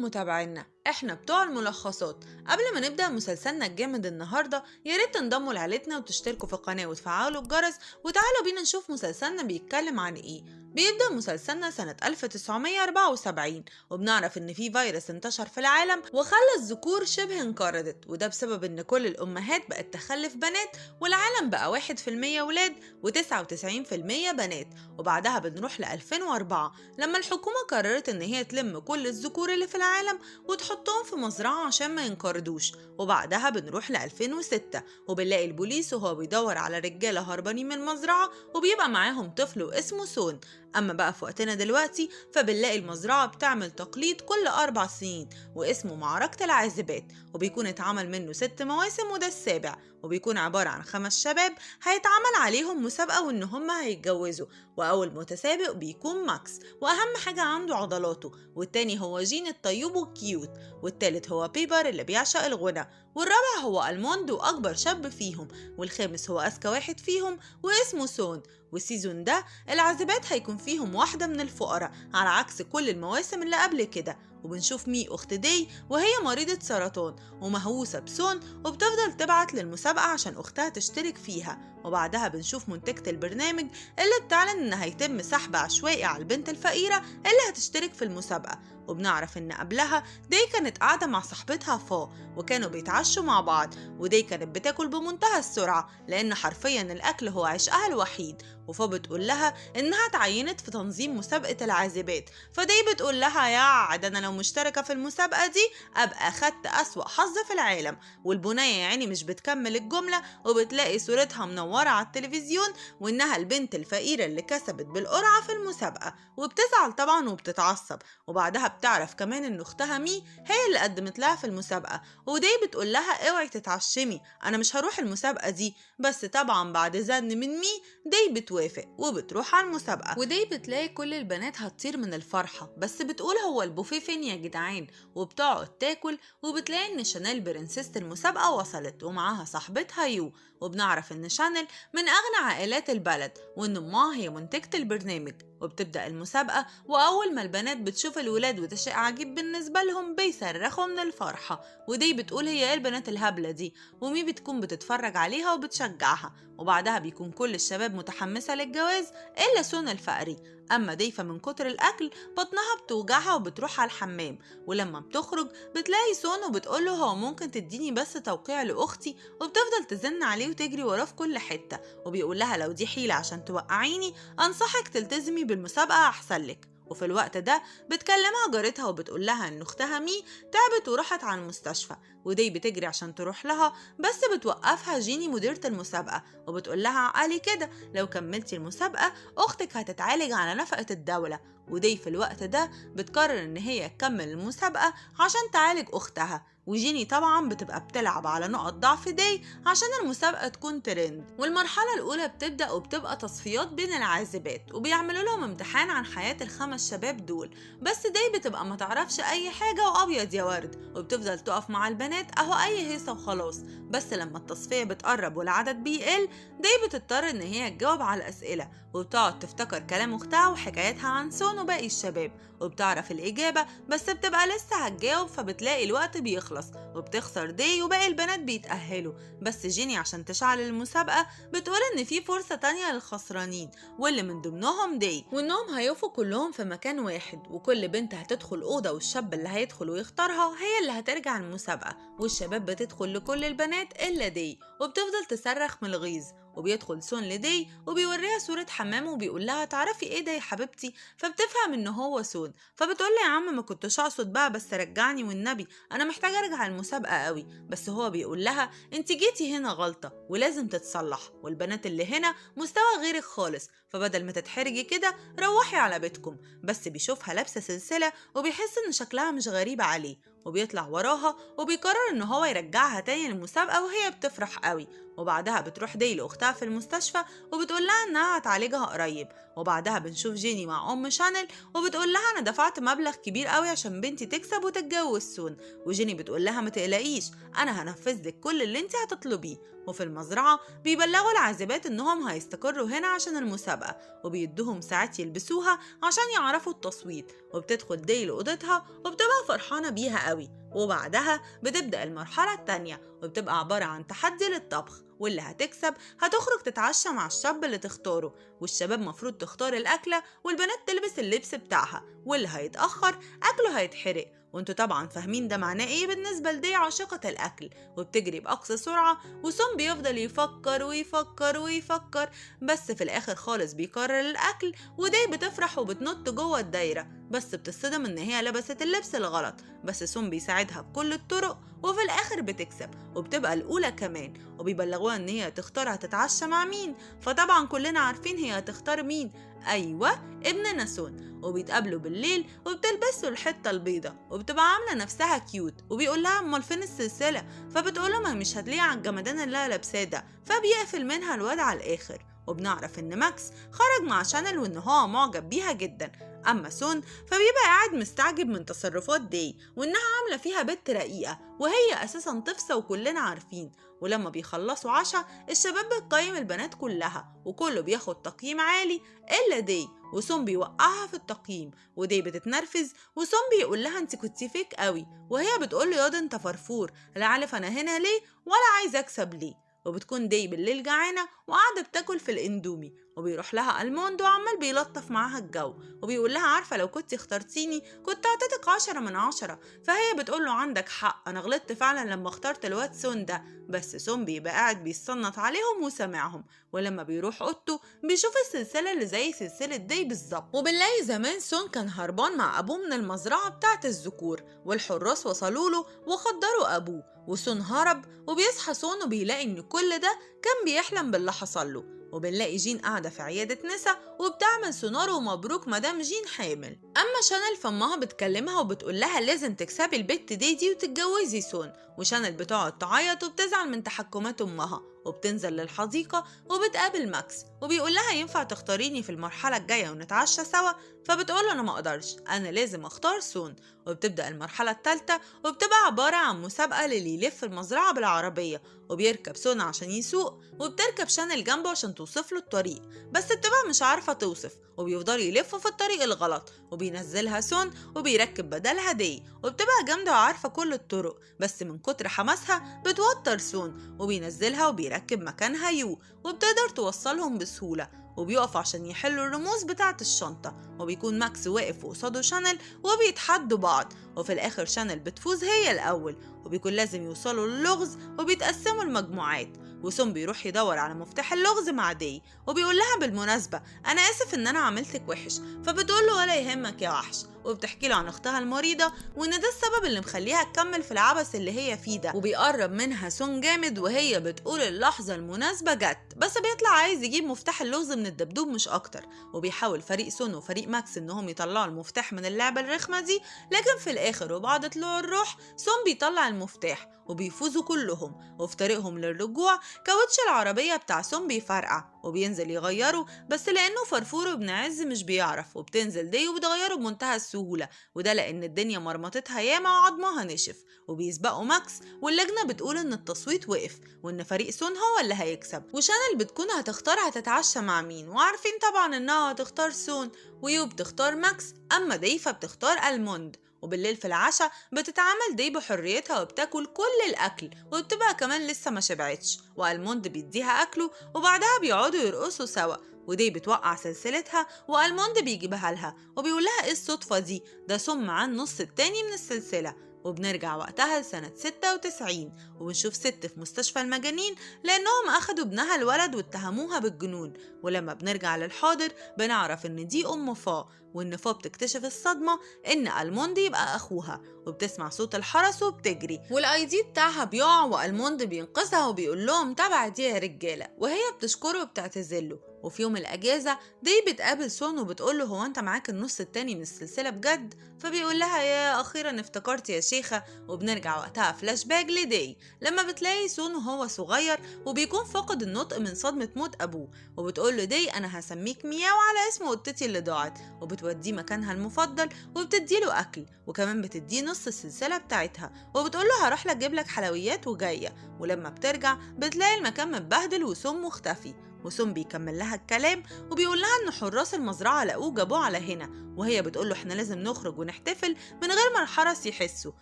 متابعينا، احنا بتوع الملخصات. قبل ما نبدأ مسلسلنا الجامد النهاردة ياريت تنضموا لعيلتنا وتشتركوا في القناة وتفعلوا الجرس، وتعالوا بينا نشوف مسلسلنا بيتكلم عن ايه. بيبدأ مسلسلنا سنة 1974 وبنعرف ان في فيروس انتشر في العالم وخلى الذكور شبه انقرضت، وده بسبب ان كل الامهات بقت تخلف بنات، والعالم بقى 1% ولاد و99% بنات. وبعدها بنروح ل 2004 لما الحكومة قررت ان هي تلم كل الذكور اللي في العالم وتحطهم في مزرعة عشان ما ينقرضوش. وبعدها بنروح ل 2006 وبنلاقي البوليس وهو بيدور على رجالة هربانين من المزرعة وبيبقى معاهم طفل واسمه سون. أما بقى في وقتنا دلوقتي فبنلاقي المزرعة بتعمل تقليد كل 4 سنين واسمه معركة العازبات، وبيكون اتعمل منه 6 مواسم وده السابع، وبيكون عبارة عن 5 شباب هيتعمل عليهم مسابقة وإن هم هيتجوزوا، وأول متسابق بيكون ماكس وأهم حاجة عنده عضلاته، والتاني هو جين الطيوب والكيوت، والتالت هو بيبر اللي بيعشق الغنى، والرابع هو ألموند وأكبر شاب فيهم، والخامس هو أذكى واحد فيهم واسمه سون. والسيزون ده العازبات هيكون فيهم واحدة من الفقراء على عكس كل المواسم اللي قبل كده. وبنشوف مي أخت داي وهي مريضة سرطان ومهووسة بسون وبتفضل تبعت للمسابقة عشان أختها تشترك فيها. وبعدها بنشوف منتجة البرنامج اللي بتعلن إن هيتم سحب عشوائي على البنت الفقيرة اللي هتشترك في المسابقة. وبنعرف إن قبلها داي كانت قاعدة مع صاحبتها فا وكانوا بيتعشوا مع بعض، وداي كانت بتاكل بمنتهى السرعة لأن حرفيا الأكل هو عشقها الوحيد. وفا بتقول لها إنها اتعينت في تنظيم مسابقة العازبات، فداي بتقول لها يا ده أنا لو مشتركة في المسابقة دي أبقى خدت أسوأ حظ في العالم. والبنية يعني مش بتكمل الجملة وبتلاقي صورتها منورة على التلفزيون وإنها البنت الفقيرة اللي كسبت بالقرعة في المسابقة، وبتزعل طبعا وبتتعصب. وبعدها بتعرف كمان إن أختها مي هي اللي قدمت لها في المسابقة، وداي بتقول لها اوعي تتعشمي أنا مش هروح المسابقة دي. بس طبعا بعد زن من مي داي بتوافق وبتروح على المسابقة، وداي بتلاقي كل البنات هتطير من الفرحة بس بتقول هو البوفيه فين يا جدعان، وبتقعد تاكل وبتلاقي ان شانيل برنسيسة المسابقة وصلت ومعاها صاحبتها يو. وبنعرف ان شانيل من اغنى عائلات البلد وان امها هي منتجة البرنامج. وبتبدأ المسابقة وأول ما البنات بتشوف الولاد وده شيء عجيب بالنسبة لهم بيصرخوا من الفرحة، ودي بتقول هي ايه البنات الهبلة دي، ومي بتكون بتتفرج عليها وبتشجعها. وبعدها بيكون كل الشباب متحمسة للجواز إلا سونا الفقري. أما ديفا من كتر الأكل بطنها بتوجعها وبتروح على الحمام، ولما بتخرج بتلاقي سون وبتقوله هو ممكن تديني بس توقيع لأختي، وبتفضل تزن عليه وتجري وراه في كل حتة، وبيقول لها لو دي حيلة عشان توقعيني أنصحك تلتزمي بالمسابقة أحسن لك. وفي الوقت ده بتكلمها جارتها وبتقول لها ان اختها مي تعبت وراحت على المستشفى، ودي بتجري عشان تروح لها بس بتوقفها جيني مديرة المسابقة وبتقول لها عقلي كده لو كملتي المسابقة اختك هتتعالج على نفقة الدولة. ودي في الوقت ده بتقرر ان هي تكمل المسابقة عشان تعالج اختها، وجيني طبعا بتبقى بتلعب على نقط ضعف داي عشان المسابقة تكون ترند. والمرحلة الأولى بتبدأ وبتبقى تصفيات بين العازبات وبيعملوا لهم امتحان عن حياة ال5 شباب دول، بس داي بتبقى ما تعرفش أي حاجة وأبيض يا ورد وبتفضل تقف مع البنات أهو أي هيصة وخلاص. بس لما التصفية بتقرب والعدد بيقل داي بتضطر إن هي تجاوب على الأسئلة وبتقعد تفتكر كلام أختها وحكايتها عن سون وباقي الشباب، وبتعرف الإجابة بس بتبقى لسه هتجاوب فبتلاقي الوقت بيخلص وبتخسر داي وباقي البنات بيتأهلوا. بس جيني عشان تشعل المسابقة بتقول إن في فرصة تانية للخسرانين واللي من ضمنهم داي، وإنهم هيقفوا كلهم في مكان واحد وكل بنت هتدخل أوضة والشاب اللي هيدخل ويختارها هي اللي هترجع المسابقة، والشباب بتدخل لكل البنات إلا داي وبتفضل تصرخ من الغيظ. وبيدخل سون لداي وبيوريها صورة حمام وبيقول لها تعرفي ايه ده يا حبيبتي، فبتفهم ان هو سون، فبتقول له يا عم ما كنتش اقصد بقى بس رجعني والنبي انا محتاجه ارجع المسابقه قوي. بس هو بيقول لها انت جيتي هنا غلطه ولازم تتصلح والبنات اللي هنا مستوى غيرك خالص، فبدل ما تتحرجي كده روحي على بيتكم. بس بيشوفها لابسه سلسله وبيحس ان شكلها مش غريبه عليه وبيطلع وراها وبيقرر ان هو يرجعها تاني للمسابقة وهي بتفرح قوي. وبعدها بتروح داي لاختها في المستشفى وبتقول لها انها هتعالجها قريب. وبعدها بنشوف جيني مع ام شانل وبتقول لها انا دفعت مبلغ كبير قوي عشان بنتي تكسب وتتجوز سون، وجيني بتقول لها ما تقلقيش انا هنفذ لك كل اللي انت هتطلبيه. وفي المزرعة بيبلغوا العازبات انهم هيستقروا هنا عشان المسابقة، المسابقة، وبيدوهم ساعات يلبسوها عشان يعرفوا التصويت. وبتدخل داي لأوضتها وبتبقى فرحانة بيها قوي. وبعدها بتبدأ المرحلة التانية، وبتبقى عبارة عن تحدي للطبخ، واللي هتكسب هتخرج تتعشى مع الشاب اللي تختاره، والشباب مفروض تختار الأكلة والبنات تلبس اللبس بتاعها، واللي هيتأخر أكله هيتحرق. وانتوا طبعا فاهمين ده معناه ايه بالنسبة لدي عاشقة الأكل، وبتجري بأقصى سرعة، وسون بيفضل يفكر ويفكر ويفكر، بس في الآخر خالص بيقرر الأكل. ودي بتفرح وبتنط جوه الدايرة، بس بتصدم ان هي لبست اللبس الغلط، بس سون بيساعدها بكل الطرق، وفي الآخر بتكسب وبتبقى الأولى كمان. وبيبلغوها ان هي هتختار هتتعشى مع مين، فطبعا كلنا عارفين هي هتختار مين. أيوة، ابننا سون. وبيتقابلوا بالليل وبتلبسوا الحتة البيضة، وبتبقى عاملة نفسها كيوت، وبيقول لها امال فين السلسلة، فبتقوله ما مش هتلاقي على الجمدان اللي أنا لابساه ده، فبيقفل منها الواد على الآخر. وبنعرف ان ماكس خرج مع شانل وان هو معجب بيها جدا. اما سون فبيبقى قاعد مستعجب من تصرفات دي، وانها عامله فيها بنت رقيقه وهي اساسا طفسه وكلنا عارفين. ولما بيخلصوا عشاء الشباب بتقيم البنات كلها، وكله بياخد تقييم عالي الا دي، وسون بيوقعها في التقييم. ودي بتتنرفز، وسون بيقول لها انت كنتي فيك قوي، وهي بتقول له ياض انت فرفور، لا عارف انا هنا ليه ولا عايز اكسب ليه. وبتكون دي بالليل جعانة وقاعدة بتاكل في الاندومي، وبيروح لها الموند وعمال بيلطف معاها الجو، وبيقول لها عارفة لو كنت اخترتيني كنت اعطيتك 10 من 10. فهي بتقول له عندك حق، انا غلطت فعلا لما اخترت الواد سون ده. بس سون بيبقى قاعد بيصنت عليهم وسامعهم. ولما بيروح اوضته بيشوف السلسلة اللي زي سلسلة دي بالظبط. وبنلاقي زمان سون كان هربان مع ابوه من المزرعة بتاعة الذكور، والحراس وصلوا له وخدروا ابوه، وسون هرب. وبيصحى سون وبيلاقي ان كل ده كان بيحلم باللي حصل له. وبنلاقي جين قاعدة في عيادة نسا وبتعمل سونار ومبروك مدام جين حامل. أما شانل فامها بتكلمها وبتقول لها لازم تكسبي البت دي وتتجوزي سون. وشانل بتقعد تعيط وبتزعل من تحكمات أمها، وبتنزل للحديقة وبتقابل ماكس وبيقول لها ينفع تختاريني في المرحلة الجاية ونتعشى سوا، فبتقول أنا ما أقدرش، أنا لازم أختار سون. وبتبدأ المرحلة الثالثة، وبتبقى عبارة عن مسابقة للي يلف المزرعة بالعربية، وبيركب سون عشان يسوق، وبتركب شانل جنبه عشان توصف له الطريق، بس بتبقى مش عارفة توصف، وبيفضلوا يلفوا في الطريق الغلط، وبينزلها سون وبيركب بدلها دي، وبتبقى جامدة وعارفة كل الطرق، بس من كتر حماسها بتوتر سون، وبينزلها وبيركب مكانها يو، وبتقدر توصلهم بسهولة. وبيقف عشان يحلوا الرموز بتاعة الشنطة، وبيكون ماكس واقف قصاده شانل وبيتحدوا بعض، وفي الآخر شانل بتفوز هي الأول، وبيكون لازم يوصلوا للغز وبيتقسموا المجموعات. وسون بيروح يدور على مفتاح اللغز مع دي، وبيقول لها بالمناسبة أنا آسف إن أنا عملتك وحش، فبتقول له ولا يهمك يا وحش، وبتحكي له عن اختها المريضة وإن ده السبب اللي مخليها تكمل في العبث اللي هي فيه ده. وبيقرب منها سون جامد وهي بتقول اللحظة المناسبة جت، بس بيطلع عايز يجيب مفتاح اللغز من الدبدوب مش أكتر. وبيحاول فريق سون وفريق ماكس إنهم يطلعوا المفتاح من اللعبة الرخمة دي، لكن في الآخر وبعد طلوع الروح سون بيطلع المفتاح وبيفوزوا كلهم. وفي طريقهم للرجوع كاوتش العربية بتاع سون بيفرقع وبينزل يغيره، بس لأنه فرفور وابن عز مش بيعرف، وبتنزل دي وبتغيره بمنتهى السهولة، وده لأن الدنيا مرمطتها ياما وعضمها نشف. وبيسبقوا ماكس، واللجنة بتقول إن التصويت وقف وإن فريق سون هو اللي هيكسب، وشانل بتكون هتختار هتتعشى مع مين، وعارفين طبعا إنها هتختار سون، ويو بتختار ماكس، أما ديفا بتختار الموند. وبالليل في العشاء بتتعامل دي بحريتها وبتاكل كل الأكل، وبتبقى كمان لسه ما شبعتش، والموند بيديها أكله وبعدها بيقعدوا يرقصوا سوا. ودي بتوقع سلسلتها والموند بيجيبها لها وبيقول لها ايه الصدفة دي، ده سم عن النص التاني من السلسلة. وبنرجع وقتها لسنة 96 وبنشوف ست في مستشفى المجانين لأنهم أخدوا ابنها الولد واتهموها بالجنون. ولما بنرجع للحاضر بنعرف إن دي أم فا، وإن فا بتكتشف الصدمة إن ألموند يبقى أخوها، وبتسمع صوت الحرس وبتجري، والاي دي بتاعها بيقع والموند بينقذها وبيقول لهم تبع دي يا رجالة، وهي بتشكره وبتعتذرله. وفي يوم الأجازة دي بتقابل سون وبتقول له هو أنت معاك النص التاني من السلسلة بجد؟ فبيقول لها يا أخيرا افتكرت يا شيخة. وبنرجع وقتها فلاش باك لدي لما بتلاقي سون وهو صغير وبيكون فاقد النطق من صدمة موت أبوه، وبتقول له دي أنا هسميك مياو على اسم قطتي اللي ضاعت، وبتوديه مكانها المفضل وبتديله أكل، وكمان بتديه نص السلسلة بتاعتها، وبتقول له هروح لك أجيب لك حلويات وجاية. ولما بترجع بتلاقي المكان متبهدل وسون مختفي، وسون بيكمل لها الكلام وبيقول لها إن حراس المزرعة لقوه جابوه على هنا، وهي بتقول له إحنا لازم نخرج ونحتفل من غير ما الحرس يحسوا.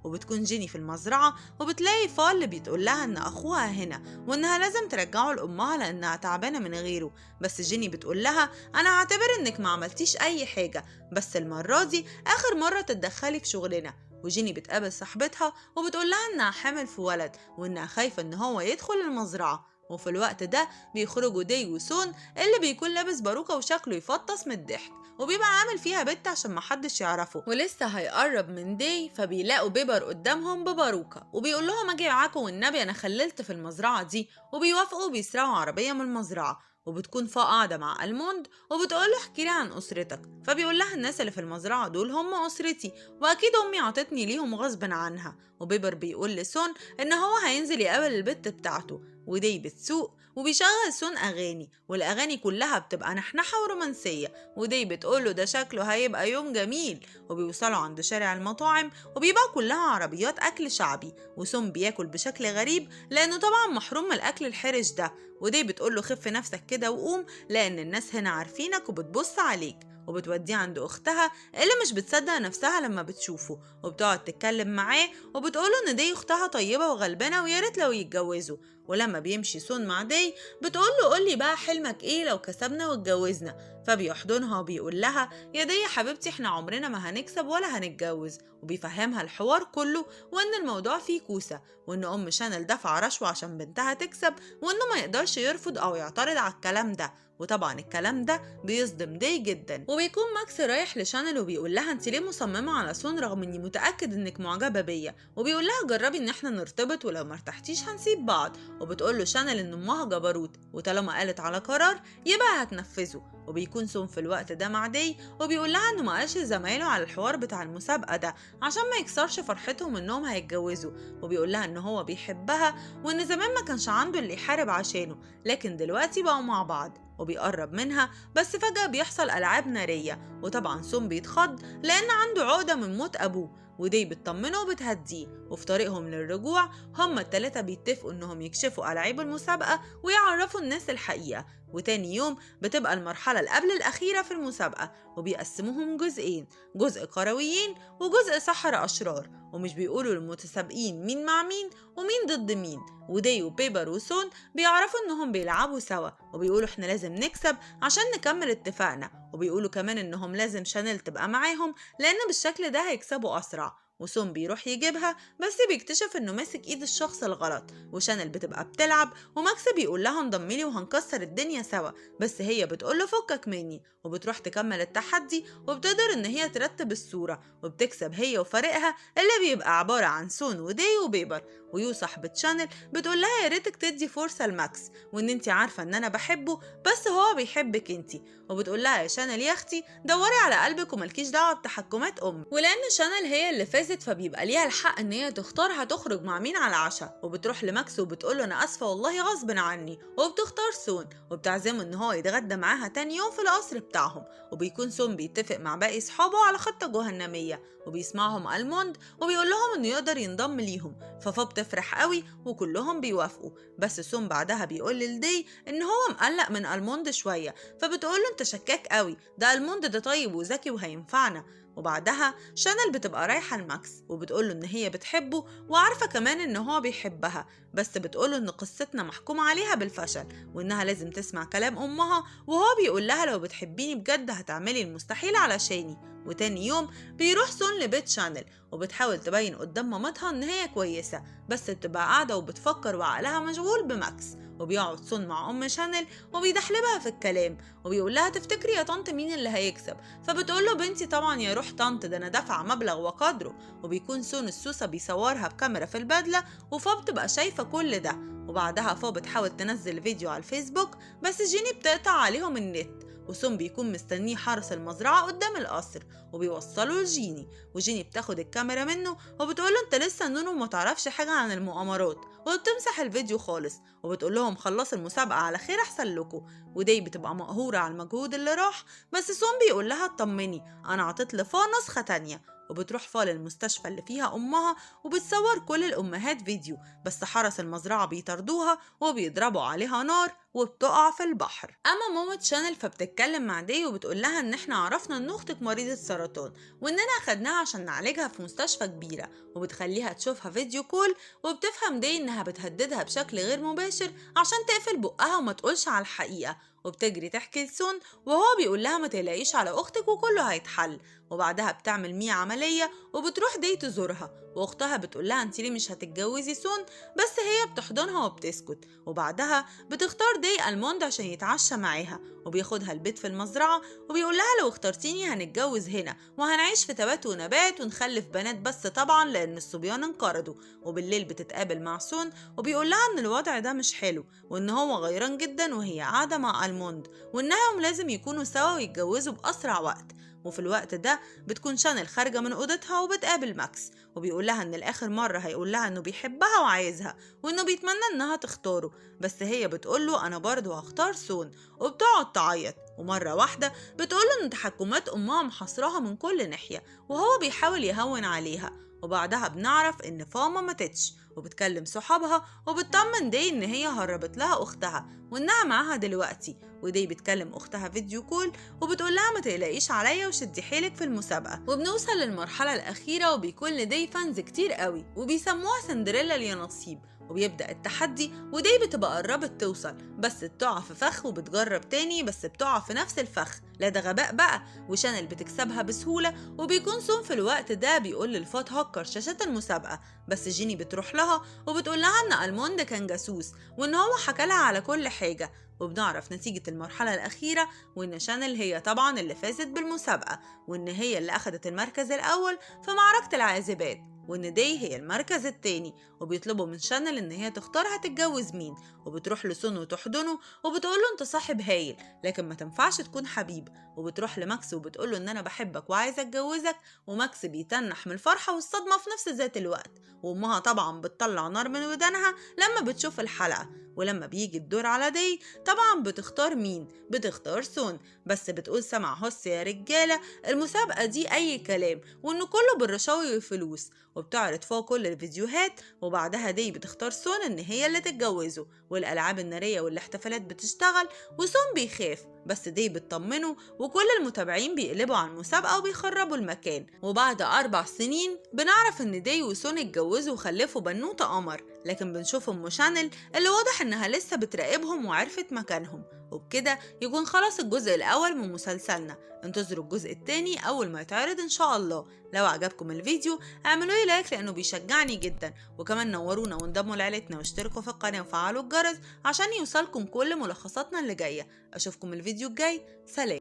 وبتكون جيني في المزرعة وبتلاقي فال اللي بيتقول لها إن أخوها هنا وإنها لازم ترجعه لأمها لأنها تعبانة من غيره. بس جيني بتقول لها أنا هعتبر إنك ما عملتيش أي حاجة، بس المرة دي آخر مرة تتدخلي في شغلنا. وجيني بتقابل صاحبتها وبتقول لها إنها حامل في ولد وإنها خايفة إن هو يدخل المزرعة. وفي الوقت ده بيخرجوا داي وسون اللي بيكون لابس باروكة وشكله يفطس من الضحك وبيبقى عامل فيها بنت عشان محدش يعرفه، ولسه هيقرب من داي فبيلاقوا بيبر قدامهم بباروكة وبيقول لهم اجي معاكم والنبي انا خللت في المزرعة دي، وبيوافقوا وبيسرقوا عربية من المزرعة. وبتكون فا قاعدة مع الموند وبتقول له احكي لي عن أسرتك، فبيقول لها الناس اللي في المزرعة دول هم أسرتي وأكيد أمي عطتني ليهم غصب عنها. وبيبر بيقول لسون إن هو هينزل يقابل البت بتاعته، وداي بتسوق وبيشغل سون أغاني والأغاني كلها بتبقى نحنحة ورومانسية. وداي بتقوله ده شكله هيبقى يوم جميل. وبيوصلوا عند شارع المطاعم وبيبقى كلها عربيات أكل شعبي، وسون بياكل بشكل غريب لأنه طبعا محروم من الأكل الحرش ده. وداي بتقوله خف نفسك كده وقوم لأن الناس هنا عارفينك وبتبص عليك. وبتوديه عند أختها اللي مش بتصدق نفسها لما بتشوفه وبتقعد تتكلم معاه وبتقوله إن داي أختها طيبة وغلبانة وياريت لو يتجوزوا. ولما بيمشي سون مع داي بتقوله قولي بقى حلمك إيه لو كسبنا واتجوزنا، فبيحضنها وبيقول لها يا داي يا حبيبتي إحنا عمرنا ما هنكسب ولا هنتجوز. وبيفهمها الحوار كله وإن الموضوع فيه كوسة وإن أم شانل دفع رشوة عشان بنتها تكسب وإنه ما يقدرش يرفض أو يعترض على الكلام ده. وطبعا الكلام ده بيصدم داي جدا. وبيكون ماكس رايح لشانل وبيقول لها انت ليه مصممه على سون رغم اني متاكد انك معجبه بيا، وبيقول لها جربي ان احنا نرتبط ولو مرتحتيش هنسيب بعض. وبتقول له شانل ان امها جبروت وطالما قالت على قرار يبقى هتنفذه. وبيكون سون في الوقت ده مع داي وبيقول لها انه ما قالش لزمايله على الحوار بتاع المسابقه ده عشان ما يكسرش فرحتهم انهم هيتجوزوا. وبيقول لها ان هو بيحبها وان زمان ما كانش عنده اللي يحارب عشانه لكن دلوقتي بقوا مع بعض. وبيقرب منها بس فجأة بيحصل ألعاب نارية وطبعا سون بيتخض لأن عنده عقدة من موت أبوه. وداي بتطمنه وبتهديه. وفي طريقهم للرجوع هما التلاتة بيتفقوا إنهم يكشفوا ألعاب المسابقة ويعرفوا الناس الحقيقة. وتاني يوم بتبقى المرحلة اللي قبل الأخيرة في المسابقة وبيقسموهم جزئين، جزء كرويين وجزء سحرة أشرار، ومش بيقولوا للمتسابقين مين مع مين ومين ضد مين. وداي وبيبر وسون بيعرفوا إنهم بيلعبوا سوا وبيقولوا إحنا لازم نكسب عشان نكمل اتفاقنا، وبيقولوا كمان إنهم لازم شانيل تبقى معاهم لأن بالشكل ده هيكسبوا أسرع. وسون بيروح يجيبها بس بيكتشف انه ماسك ايد الشخص الغلط. وشانل بتبقى بتلعب وماكس بيقول لها انضميلي وهنكسر الدنيا سوا، بس هي بتقول له فكك مني. وبتروح تكمل التحدي وبتقدر ان هي ترتب الصورة وبتكسب هي وفريقها اللي بيبقى عبارة عن سون وداي وبيبر. ويو صاحبة شانل بتقول لها يا ريتك تدي فرصة لماكس وان انتي عارفة ان انا بحبه بس هو بيحبك انتي. وبتقول لها يا شانل يا اختي دوري على قلبك وملكيش دعوة بتحكمات امك. ولان شانل هي اللي فازت فبيبقى ليها الحق ان هي تختار هتخرج مع مين على العشاء. وبتروح لماكس وبتقول له انا اسفة والله غصب عني، وبتختار سون وبتعزمه ان هو يتغدى معاها تاني يوم في القصر بتاعهم. وبيكون سون بيتفق مع باقي صحابه على خطة جهنمية وبيسمعهم الموند وبيقول لهم انه يقدر ينضم ليهم. ففا بتفرح قوي وكلهم بيوافقوا، بس سون بعدها بيقول لداي ان هو مقلق من الموند شوية فبتقول له انت شكاك قوي، ده الموند ده طيب وذكي وهينفعنا. وبعدها شانل بتبقى رايحة لماكس وبتقوله ان هي بتحبه وعارفة كمان ان هو بيحبها، بس بتقوله ان قصتنا محكوم عليها بالفشل وانها لازم تسمع كلام امها، وهو بيقول لها لو بتحبيني بجد هتعملي المستحيل علشاني. وتاني يوم بيروح سون لبيت شانل وبتحاول تبين قدام مامتها ان هي كويسة بس بتبقى قاعدة وبتفكر وعقلها مشغول بماكس. وبيقعد سون مع ام شانل وبيدحلبها في الكلام وبيقول لها تفتكري يا طنط مين اللي هيكسب، فبتقول له بنتي طبعا يا روح طنط ده انا دافعه مبلغ وقدره. وبيكون سون السوسه بيصورها بكاميرا في البدله وفا بتبقى شايفه كل ده. وبعدها فا بتحاول تنزل فيديو على الفيسبوك بس جيني بتقطع عليهم النت وسون بيكون مستنيه حارس المزرعة قدام القصر وبيوصله لجيني، وجيني بتاخد الكاميرا منه وبتقوله انت لسه نونو وما تعرفش حاجة عن المؤامرات، وبتمسح الفيديو خالص وبتقول لهم خلصوا المسابقة على خير احسن لكم. وداي بتبقى مقهورة على المجهود اللي راح بس سون بيقول لها اطمني انا عطيت لفا نسخة تانية. وبتروح فال المستشفى اللي فيها أمها وبتصور كل الأمهات فيديو، بس حرس المزرعة بيطردوها وبيضربوا عليها نار وبتقع في البحر. أما ماما شانل فبتتكلم مع داي وبتقول لها إن إحنا عرفنا إن أختك مريضة سرطان وإننا أخدناها عشان نعالجها في مستشفى كبيرة، وبتخليها تشوفها فيديو كول، وبتفهم داي إنها بتهددها بشكل غير مباشر عشان تقفل بقها وما تقولش على الحقيقة، وبتجري تحكي لسون وهو بيقول لها ما تقلقيش على أختك وكله هيتحل. وبعدها بتعمل مية عملية وبتروح داي تزورها، واختها بتقول لها انت ليه مش هتتجوزي سون، بس هي بتحضنها وبتسكت. وبعدها بتختار داي الموند عشان يتعشى معاها وبياخدها البيت في المزرعة وبيقول لها لو اخترتيني هنتجوز هنا وهنعيش في تبات ونبات ونخلف بنات، بس طبعا لأن الصبيان انقرضوا. وبالليل بتتقابل مع سون وبيقول لها ان الوضع ده مش حلو وان هو غيران جدا وهي قاعدة مع الموند وانهم لازم يكونوا سوا ويتجوزوا بأسرع وقت. وفي الوقت ده بتكون شانل خارجة من أوضتها وبتقابل ماكس وبيقول لها إن الآخر مرة هيقول لها إنه بيحبها وعايزها وإنه بيتمنى إنها تختاره، بس هي بتقوله أنا برضو هختار سون، وبتقعد تعيط. ومرة واحدة بتقوله إن تحكمات أمها محاصرها من كل ناحية وهو بيحاول يهون عليها. وبعدها بنعرف إن فاما ماتتش وبتكلم صحابها وبتطمن داي إن هي هربت لها أختها وإنها معاها دلوقتي، وداي بتكلم أختها فيديو كول وبتقول لها ما تقلقيش عليا وشدي حيلك في المسابقة. وبنوصل للمرحلة الأخيرة وبيكون لداي فانز كتير قوي وبيسموها سندريلا اليانصيب، وبيبدأ التحدي وداي بتبقى قربت توصل بس بتقع في فخ وبتجرب تاني بس بتقع في نفس الفخ. لا ده غباء بقى، وشانل بتكسبها بسهولة وبيكون سون في الوقت ده بيقول للفات هكر شاشات المسابقة، بس جيني بتروح لها وبتقول لها ان الموند كان جاسوس وان هو حكى لها على كل حاجة. وبنعرف نتيجة المرحلة الأخيرة وإن شانل هي طبعا اللي فازت بالمسابقة وإن هي اللي أخدت المركز الأول في معركة العازبات، وإن داي هي المركز التاني. وبيطلبوا من شانل إن هي تختار هتتجوز مين، وبتروح لسون وتحضنه وبتقوله أنت صاحب هايل لكن ما تنفعش تكون حبيب. وبتروح لماكس وبتقوله إن أنا بحبك وعايزة أتجوزك، وماكس بيتنح من الفرحة والصدمة في نفس ذات الوقت. وأمها طبعا بتطلع نار من ودانها لما بتشوف الحلقة. ولما بيجي الدور على داي طبعا بتختار مين؟ بتختار سون، بس بتقول سمع هص يا رجالة المسابقة دي أي كلام وإنه كله بالرشاوي والفلوس، وبتعرض فوق كل الفيديوهات. وبعدها داي بتختار سون إن هي اللي تتجوزه، والألعاب النارية والاحتفالات بتشتغل وسون بيخاف، بس داي بتطمنه وكل المتابعين بيقلبوا على المسابقة وبيخربوا المكان. وبعد 4 سنين بنعرف إن داي وسون اتجوزوا وخلفوا بنوتة قمر، لكن بنشوف أم شانل اللي واضح إنها لسه بتراقبهم وعرفت مكانهم. وبكده يكون خلاص الجزء الأول من مسلسلنا، انتظروا الجزء التاني أول ما يتعرض إن شاء الله. لو عجبكم الفيديو اعملوا لي لايك لأنه بيشجعني جدا، وكمان نورونا وانضموا لعيلتنا واشتركوا في القناة وفعلوا الجرس عشان يوصلكم كل ملخصاتنا اللي جاية. أشوفكم الفيديو الجاي، سلام.